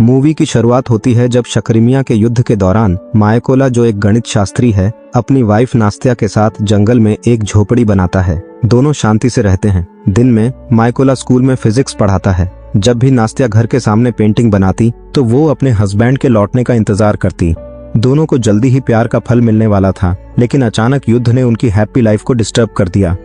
Movie की शुरुआत होती है जब शक्रिमिया के युद्ध के दौरान मायकोला, जो एक गणित शास्त्री है, अपनी वाइफ नास्त्या के साथ जंगल में एक झोपड़ी बनाता है। दोनों शांति से रहते हैं। दिन में मायकोला स्कूल में फिजिक्स पढ़ाता है। जब भी नास्त्या घर के सामने पेंटिंग बनाती तो वो अपने हस्बैंड के लौटने का इंतजार करती। दोनों को जल्दी ही प्यार का फल मिलने वाला था, लेकिन अचानक युद्ध ने उनकी हैप्पी लाइफ को डिस्टर्ब कर दिया।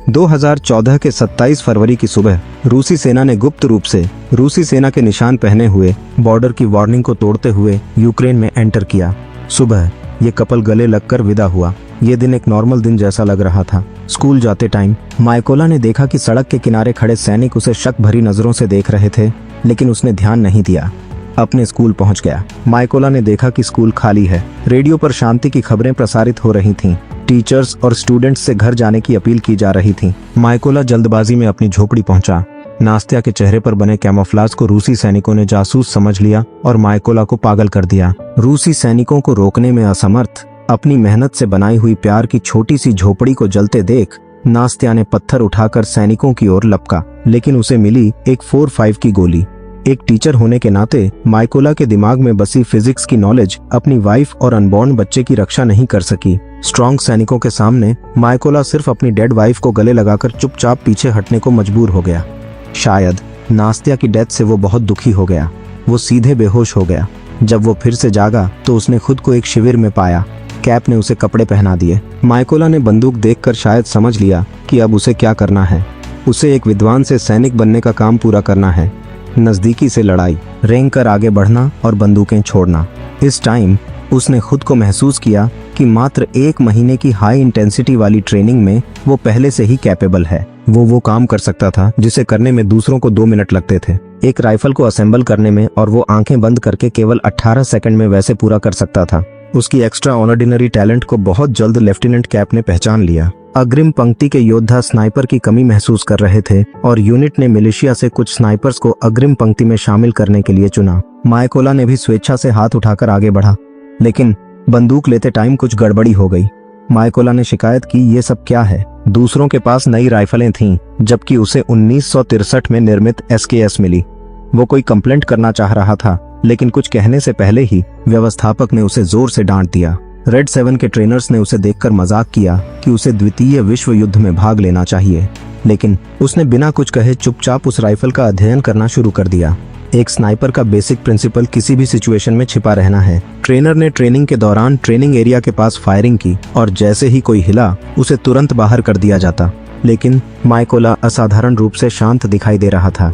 2014 के 27 फरवरी की सुबह रूसी सेना ने गुप्त रूप से रूसी सेना के निशान पहने हुए बॉर्डर की वार्निंग को तोड़ते हुए यूक्रेन में एंटर किया। सुबह ये कपल गले लगकर विदा हुआ। ये दिन एक नॉर्मल दिन जैसा लग रहा था। स्कूल जाते टाइम मायकोला ने देखा कि सड़क के किनारे खड़े सैनिक उसे शक भरी नजरों से देख रहे थे, लेकिन उसने ध्यान नहीं दिया। अपने स्कूल पहुंच गया। मायकोला ने देखा कि स्कूल खाली है। रेडियो पर शांति की खबरें प्रसारित हो रही थीं। टीचर्स और स्टूडेंट्स से घर जाने की अपील की जा रही थी। मायकोला जल्दबाजी में अपनी झोपड़ी पहुंचा। नास्त्या के चेहरे पर बने कैमोफ्लेज को रूसी सैनिकों ने जासूस समझ लिया और मायकोला को पागल कर दिया। रूसी सैनिकों को रोकने में असमर्थ, अपनी मेहनत से बनाई हुई प्यार की छोटी सी झोपड़ी को जलते देख नास्त्या ने पत्थर उठाकर सैनिकों की ओर लपका, लेकिन उसे मिली एक 4-5 की गोली। एक टीचर होने के नाते मायकोला के दिमाग में बसी फिजिक्स की नॉलेज अपनी वाइफ और अनबॉर्न बच्चे की रक्षा नहीं कर सकी। स्ट्रॉन्ग सैनिकों के सामने मायकोला सिर्फ अपनी डेड वाइफ को गले लगाकर चुपचाप पीछे हटने को मजबूर हो गया। शायद नास्त्या की डेथ से वो बहुत दुखी हो गया। वो सीधे बेहोश हो गया। जब वो फिर से जागा तो उसने खुद को एक शिविर में पाया। कैप ने उसे कपड़े पहना दिए। मायकोला ने बंदूक देखकर शायद समझ लिया कि अब उसे क्या करना है। उसे एक विद्वान से सैनिक बनने का काम पूरा करना है। नजदीकी से लड़ाई, रेंग कर आगे बढ़ना और बंदूकें छोड़ना। इस टाइम उसने खुद को महसूस किया कि मात्र 1 महीने की हाई इंटेंसिटी वाली ट्रेनिंग में वो पहले से ही कैपेबल है। वो काम कर सकता था जिसे करने में दूसरों को 2 मिनट लगते थे। एक राइफल को असेंबल करने में और वो आंखें बंद करके केवल 18 सेकंड में वैसे पूरा कर सकता था। उसकी एक्स्ट्रा ऑर्डिनरी टैलेंट को बहुत जल्द लेफ्टिनेंट कैप ने पहचान लिया। अग्रिम पंक्ति के योद्धा स्नाइपर की कमी महसूस कर रहे थे और यूनिट ने मिलिशिया से कुछ स्नाइपर्स को अग्रिम पंक्ति में शामिल करने के लिए चुना। मायकोला ने भी स्वेच्छा से हाथ उठाकर आगे बढ़ा, लेकिन बंदूक लेते टाइम कुछ गड़बड़ी हो गई। मायकोला ने शिकायत की, ये सब क्या है? दूसरों के पास नई राइफलें थीं, जबकि उसे 1963 में निर्मित SKS मिली। वो कोई कंप्लेंट करना चाह रहा था, लेकिन कुछ कहने से पहले ही व्यवस्थापक ने उसे जोर से डांट दिया। रेड 7 के ट्रेनर्स ने उसे देखकर मजाक किया कि उसे द्वितीय विश्व युद्ध में भाग लेना चाहिए, लेकिन उसने बिना कुछ कहे चुपचाप उस राइफल का अध्ययन करना शुरू कर दिया। एक स्नाइपर का बेसिक प्रिंसिपल किसी भी सिचुएशन में छिपा रहना है। ट्रेनर ने ट्रेनिंग के दौरान ट्रेनिंग एरिया के पास फायरिंग की और जैसे ही कोई हिला उसे तुरंत बाहर कर दिया जाता, लेकिन मायकोला असाधारण रूप से शांत दिखाई दे रहा था।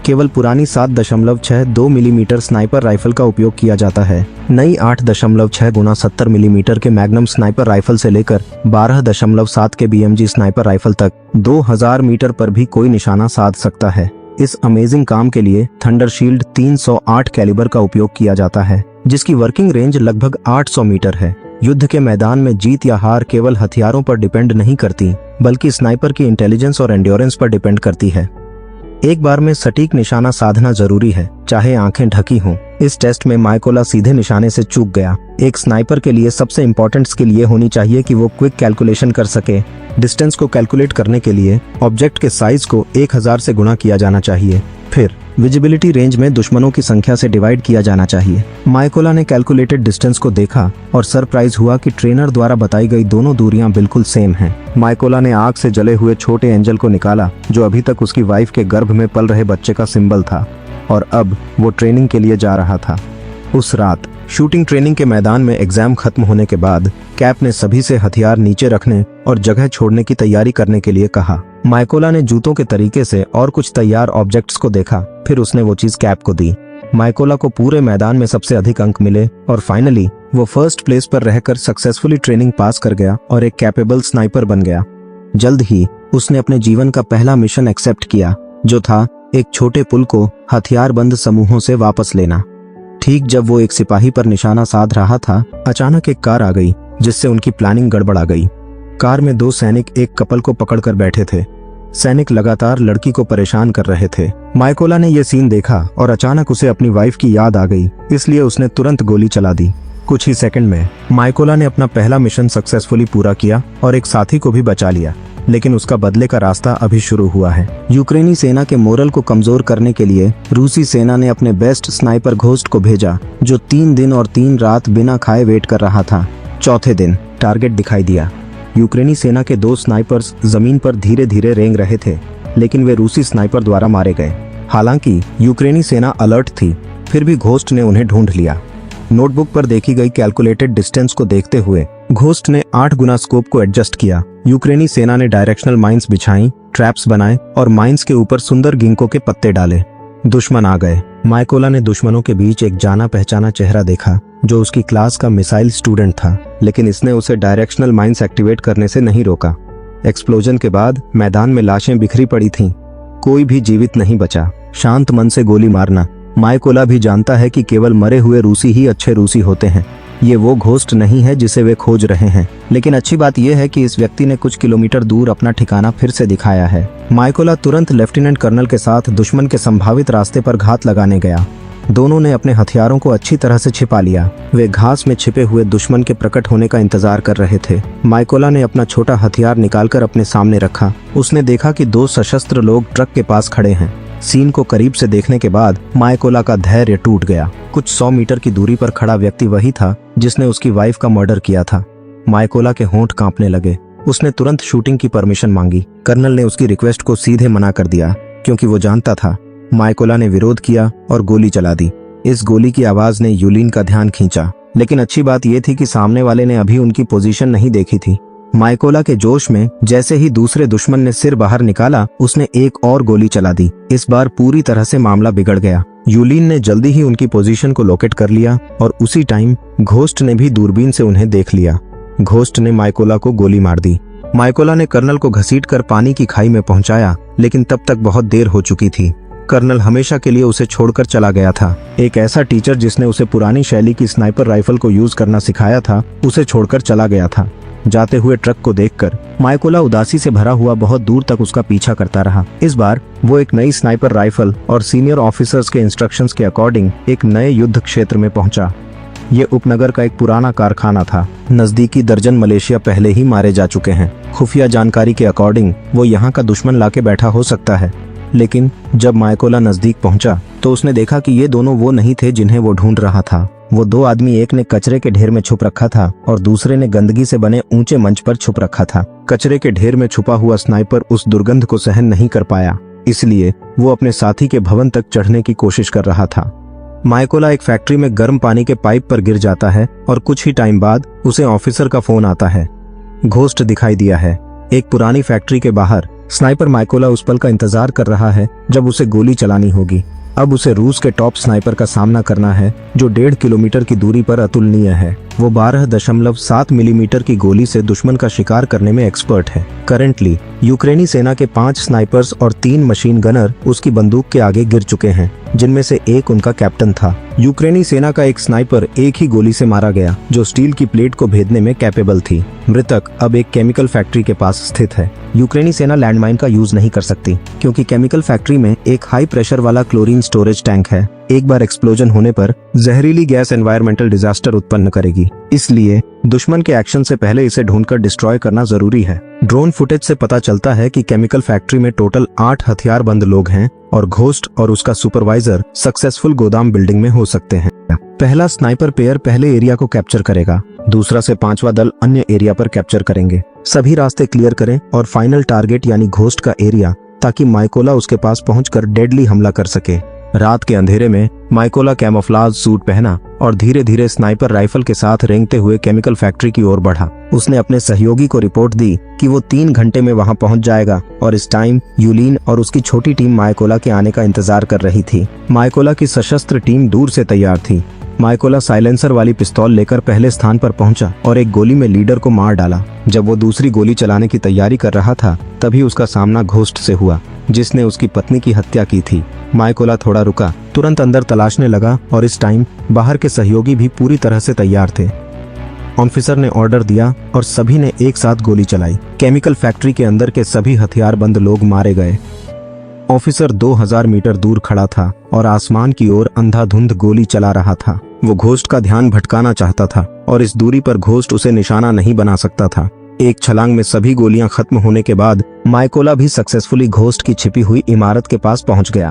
केवल पुरानी 7.62 मिलीमीटर स्नाइपर राइफल का उपयोग किया जाता है। नई 8.6 × 70 मिलीमीटर के मैग्नम स्नाइपर राइफल से लेकर 12.7 के BMG स्नाइपर राइफल तक 2000 मीटर पर भी कोई निशाना साध सकता है। इस अमेजिंग काम के लिए थंडरशील्ड 308 कैलिबर का उपयोग किया जाता है, जिसकी वर्किंग रेंज लगभग 800 मीटर है। युद्ध के मैदान में जीत या हार केवल हथियारों पर डिपेंड नहीं करती, बल्कि स्नाइपर की इंटेलिजेंस और एंड्योरेंस पर डिपेंड करती है। एक बार में सटीक निशाना साधना जरूरी है, चाहे आंखें ढकी हों। इस टेस्ट में मायकोला सीधे निशाने से चूक गया। एक स्नाइपर के लिए सबसे इंपॉर्टेंट स्किल ये होनी चाहिए कि वो क्विक कैलकुलेशन कर सके। डिस्टेंस को कैलकुलेट करने के लिए ऑब्जेक्ट के साइज को 1000 से गुणा किया जाना चाहिए, फिर विजिबिलिटी रेंज में दुश्मनों की संख्या से डिवाइड किया जाना चाहिए। मायकोला ने कैलकुलेटेड डिस्टेंस को देखा और सरप्राइज हुआ कि ट्रेनर द्वारा बताई गई दोनों दूरियां बिल्कुल सेम हैं। मायकोला ने आग से जले हुए छोटे एंजल को निकाला, जो अभी तक उसकी वाइफ के गर्भ में पल रहे बच्चे का सिंबल था, और अब वो ट्रेनिंग के लिए जा रहा था। उस रात शूटिंग ट्रेनिंग के मैदान में एग्जाम खत्म होने के बाद कैप ने सभी से हथियार नीचे रखने और जगह छोड़ने की तैयारी करने के लिए कहा। मायकोला ने जूतों के तरीके से और कुछ तैयार ऑब्जेक्ट्स को देखा, फिर उसने वो चीज कैप को दी। मायकोला को पूरे मैदान में सबसे अधिक अंक मिले और फाइनली वो फर्स्ट प्लेस पर रहकर सक्सेसफुली ट्रेनिंग पास कर गया और एक कैपेबल स्नाइपर बन गया। जल्द ही उसने अपने जीवन का पहला मिशन एक्सेप्ट किया, जो था एक छोटे पुल को हथियारबंद समूहों से वापस लेना। ठीक जब वो एक सिपाही पर निशाना साध रहा था, अचानक एक कार आ गई, जिससे उनकी प्लानिंग गड़बड़ा गई। कार में 2 सैनिक एक कपल को पकड़कर बैठे थे। सैनिक लगातार लड़की को परेशान कर रहे थे। मायकोला ने यह सीन देखा और अचानक उसे अपनी वाइफ की याद आ गई, इसलिए उसने तुरंत गोली चला दी। कुछ ही सेकंड में मायकोला ने अपना पहला मिशन सक्सेसफुली पूरा किया और एक साथी को भी बचा लिया। लेकिन उसका बदले का रास्ता अभी शुरू हुआ है। यूक्रेनी सेना के मोरल को कमजोर करने के लिए रूसी सेना ने अपने बेस्ट स्नाइपर घोस्ट को भेजा, जो 3 दिन और 3 रात बिना खाए वेट कर रहा था। चौथे दिन टारगेट दिखाई दिया। यूक्रेनी सेना के 2 स्नाइपर्स जमीन पर धीरे धीरे रेंग रहे थे, लेकिन वे रूसी स्नाइपर द्वारा मारे गए। हालांकि यूक्रेनी सेना अलर्ट थी, फिर भी घोस्ट ने उन्हें ढूंढ लिया। नोटबुक पर देखी गई कैलकुलेटेड डिस्टेंस को देखते हुए घोस्ट ने 8 गुना स्कोप को एडजस्ट किया। यूक्रेनी सेना ने डायरेक्शनल माइंस बिछाई, ट्रैप्स बनाए और माइंस के ऊपर सुंदर गिंको के पत्ते डाले। दुश्मन आ गए। माइकोला ने दुश्मनों के बीच एक जाना पहचाना चेहरा देखा, जो उसकी क्लास का मिसाइल स्टूडेंट था, लेकिन इसने उसे डायरेक्शनल माइंस एक्टिवेट करने से नहीं रोका। एक्सप्लोजन के बाद मैदान में लाशें बिखरी पड़ी थीं। कोई भी जीवित नहीं बचा। शांत मन से गोली मारना। माइकोला भी जानता है कि केवल मरे हुए रूसी ही अच्छे रूसी होते हैं। ये वो घोस्ट नहीं है जिसे वे खोज रहे हैं, लेकिन अच्छी बात यह है कि इस व्यक्ति ने कुछ किलोमीटर दूर अपना ठिकाना फिर से दिखाया है। माइकोला तुरंत लेफ्टिनेंट कर्नल के साथ दुश्मन के संभावित रास्ते पर घात लगाने गया। दोनों ने अपने हथियारों को अच्छी तरह से छिपा लिया। वे घास में छिपे हुए दुश्मन के प्रकट होने का इंतजार कर रहे थे। माइकोला ने अपना छोटा हथियार निकालकर अपने सामने रखा। उसने देखा कि 2 सशस्त्र लोग ट्रक के पास खड़े हैं। सीन को करीब से देखने के बाद माइकोला का धैर्य टूट गया। कुछ 100 मीटर की दूरी पर खड़ा व्यक्ति वही था जिसने उसकी वाइफ का मर्डर किया था। माइकोला के होंठ कांपने लगे। उसने तुरंत शूटिंग की परमिशन मांगी। कर्नल ने उसकी रिक्वेस्ट को सीधे मना कर दिया, क्योंकि वो जानता था। माइकोला ने विरोध किया और गोली चला दी। इस गोली की आवाज ने यूलिन का ध्यान खींचा, लेकिन अच्छी बात यह थी कि सामने वाले ने अभी उनकी पोजीशन नहीं देखी थी। माइकोला के जोश में जैसे ही दूसरे दुश्मन ने सिर बाहर निकाला, उसने एक और गोली चला दी। इस बार पूरी तरह से मामला बिगड़ गया। यूलिन ने जल्दी ही उनकी पोजीशन को लोकेट कर लिया और उसी टाइम घोस्ट ने भी दूरबीन से उन्हें देख लिया। घोस्ट ने माइकोला को गोली मार दी। माइकोला ने कर्नल को घसीटकर पानी की खाई में पहुंचाया, लेकिन तब तक बहुत देर हो चुकी थी। कर्नल हमेशा के लिए उसे छोड़कर चला गया था। एक ऐसा टीचर जिसने उसे पुरानी शैली की स्नाइपर राइफल को यूज करना सिखाया था, उसे छोड़कर चला गया था। जाते हुए ट्रक को देखकर माइकोला उदासी से भरा हुआ बहुत दूर तक उसका पीछा करता रहा। इस बार वो एक नई स्नाइपर राइफल और सीनियर ऑफिसर्स के इंस्ट्रक्शंस के अकॉर्डिंग एक नए युद्ध क्षेत्र में पहुंचा। ये उपनगर का एक पुराना कारखाना था। नजदीकी दर्जन मलेशिया पहले ही मारे जा चुके हैं। खुफिया जानकारी के अकॉर्डिंग वो यहाँ का दुश्मन लाके बैठा हो सकता है। लेकिन जब माइकोला नजदीक पहुंचा तो उसने देखा कि ये दोनों वो नहीं थे जिन्हें वो ढूंढ रहा था। वो 2 आदमी, एक ने कचरे के ढेर में छुप रखा था और दूसरे ने गंदगी से बने ऊंचे मंच पर छुप रखा था। कचरे के ढेर में छुपा हुआ स्नाइपर उस दुर्गंध को सहन नहीं कर पाया, इसलिए वो अपने साथी के भवन तक चढ़ने की कोशिश कर रहा था। माइकोला एक फैक्ट्री में गर्म पानी के पाइप पर गिर जाता है और कुछ ही टाइम बाद उसे ऑफिसर का फोन आता है। घोस्ट दिखाई दिया है। एक पुरानी फैक्ट्री के बाहर स्नाइपर माइकोला उस पल का इंतजार कर रहा है जब उसे गोली चलानी होगी। अब उसे रूस के टॉप स्नाइपर का सामना करना है, जो 1.5 किलोमीटर की दूरी पर अतुलनीय है। वो 12.7 मिलीमीटर की गोली से दुश्मन का शिकार करने में एक्सपर्ट है। करेंटली यूक्रेनी सेना के 5 स्नाइपर्स और 3 मशीन गनर उसकी बंदूक के आगे गिर चुके हैं, जिनमें से एक उनका कैप्टन था। यूक्रेनी सेना का एक स्नाइपर एक ही गोली से मारा गया, जो स्टील की प्लेट को भेदने में कैपेबल थी। मृतक अब एक केमिकल फैक्ट्री के पास स्थित है। यूक्रेनी सेना लैंडमाइन का यूज नहीं कर सकती, क्योंकि केमिकल फैक्ट्री में एक हाई प्रेशर वाला क्लोरीन स्टोरेज टैंक है। एक बार एक्सप्लोजन होने पर जहरीली गैस एनवायरमेंटल डिजास्टर उत्पन्न करेगी, इसलिए दुश्मन के एक्शन से पहले इसे ढूंढकर डिस्ट्रॉय करना जरूरी है। ड्रोन फुटेज से पता चलता है कि केमिकल फैक्ट्री में टोटल 8 हथियारबंद लोग हैं और घोस्ट और उसका सुपरवाइजर सक्सेसफुल गोदाम बिल्डिंग में हो सकते हैं। पहला स्नाइपर पेयर पहले एरिया को कैप्चर करेगा, दूसरा से 5वां दल अन्य एरिया पर कैप्चर करेंगे। सभी रास्ते क्लियर करें और फाइनल टारगेट यानी घोस्ट का एरिया, ताकि माइकोला उसके पास पहुंचकर डेडली हमला कर सके। रात के अंधेरे में माइकोला कैमोफ्लाज सूट पहना और धीरे धीरे स्नाइपर राइफल के साथ रेंगते हुए केमिकल फैक्ट्री की ओर बढ़ा। उसने अपने सहयोगी को रिपोर्ट दी कि वो 3 घंटे में वहां पहुंच जाएगा और इस टाइम यूलिन और उसकी छोटी टीम माइकोला के आने का इंतजार कर रही थी। माइकोला की सशस्त्र टीम दूर से तैयार थी। माइकोला साइलेंसर वाली पिस्तौल लेकर पहले स्थान पर पहुंचा और एक गोली में लीडर को मार डाला। जब वो दूसरी गोली चलाने की तैयारी कर रहा था, तभी उसका सामना घोस्ट से हुआ, जिसने उसकी पत्नी की हत्या की थी। माइकोला थोड़ा रुका, तुरंत अंदर तलाशने लगा और इस टाइम बाहर के सहयोगी भी पूरी तरह से तैयार थे। ऑफिसर ने ऑर्डर दिया और सभी ने एक साथ गोली चलाई। केमिकल फैक्ट्री के अंदर के सभी हथियारबंद लोग मारे गए। ऑफिसर 2000 मीटर दूर खड़ा था और आसमान की ओर अंधाधुंध गोली चला रहा था। वो घोस्ट का ध्यान भटकाना चाहता था और इस दूरी पर घोस्ट उसे निशाना नहीं बना सकता था। एक छलांग में सभी गोलियां खत्म होने के बाद माइकोला भी सक्सेसफुली घोस्ट की छिपी हुई इमारत के पास पहुंच गया।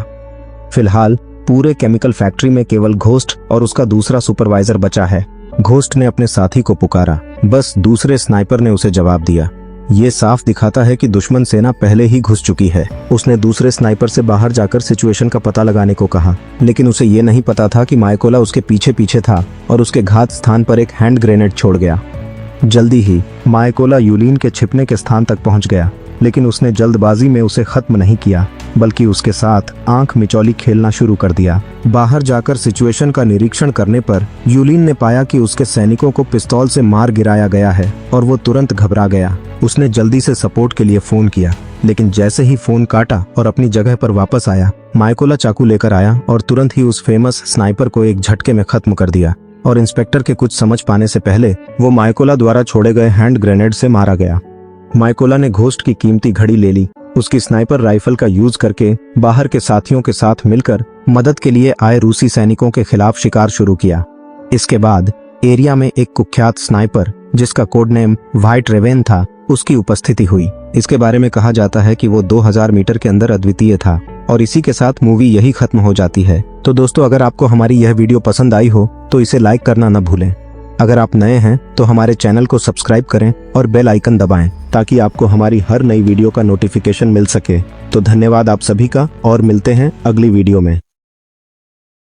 फिलहाल पूरे केमिकल फैक्ट्री में केवल घोस्ट और उसका दूसरा सुपरवाइजर बचा है। घोस्ट ने अपने साथी को पुकारा, बस दूसरे स्नाइपर ने उसे जवाब दिया। ये साफ दिखाता है कि दुश्मन सेना पहले ही घुस चुकी है। उसने दूसरे स्नाइपर से बाहर जाकर सिचुएशन का पता लगाने को कहा, लेकिन उसे ये नहीं पता था कि माइकोला उसके पीछे पीछे था और उसके घात स्थान पर एक हैंड ग्रेनेड छोड़ गया। जल्दी ही माइकोला यूलिन के छिपने के स्थान तक पहुंच गया, लेकिन उसने जल्दबाजी में उसे खत्म नहीं किया, बल्कि उसके साथ आंख मिचौली खेलना शुरू कर दिया। बाहर जाकर सिचुएशन का निरीक्षण करने पर यूलिन ने पाया कि उसके सैनिकों को पिस्तौल से मार गिराया गया है और वो तुरंत घबरा गया। उसने जल्दी से सपोर्ट के लिए फोन किया, लेकिन जैसे ही फोन काटा और अपनी जगह पर वापस आया, माइकोला चाकू लेकर आया और तुरंत ही उस फेमस स्नाइपर को एक झटके में खत्म कर दिया और इंस्पेक्टर के कुछ समझ पाने से पहले वो माइकोला द्वारा छोड़े गए हैंड ग्रेनेड से मारा गया। माइकोला ने घोस्ट की कीमती घड़ी ले ली। उसकी स्नाइपर राइफल का यूज करके बाहर के साथियों के साथ मिलकर मदद के लिए आए रूसी सैनिकों के खिलाफ शिकार शुरू किया। इसके बाद एरिया में एक कुख्यात स्नाइपर जिसका कोड नेम व्हाइट रेवेन था, उसकी उपस्थिति हुई। इसके बारे में कहा जाता है कि वो 2000 मीटर के अंदर अद्वितीय था। और इसी के साथ मूवी यही खत्म हो जाती है। तो दोस्तों, अगर आपको हमारी यह वीडियो पसंद आई हो तो इसे लाइक करना न भूलें। अगर आप नए हैं तो हमारे चैनल को सब्सक्राइब करें और बेल आइकन दबाएं ताकि आपको हमारी हर नई वीडियो का नोटिफिकेशन मिल सके। तो धन्यवाद आप सभी का और मिलते हैं अगली वीडियो में।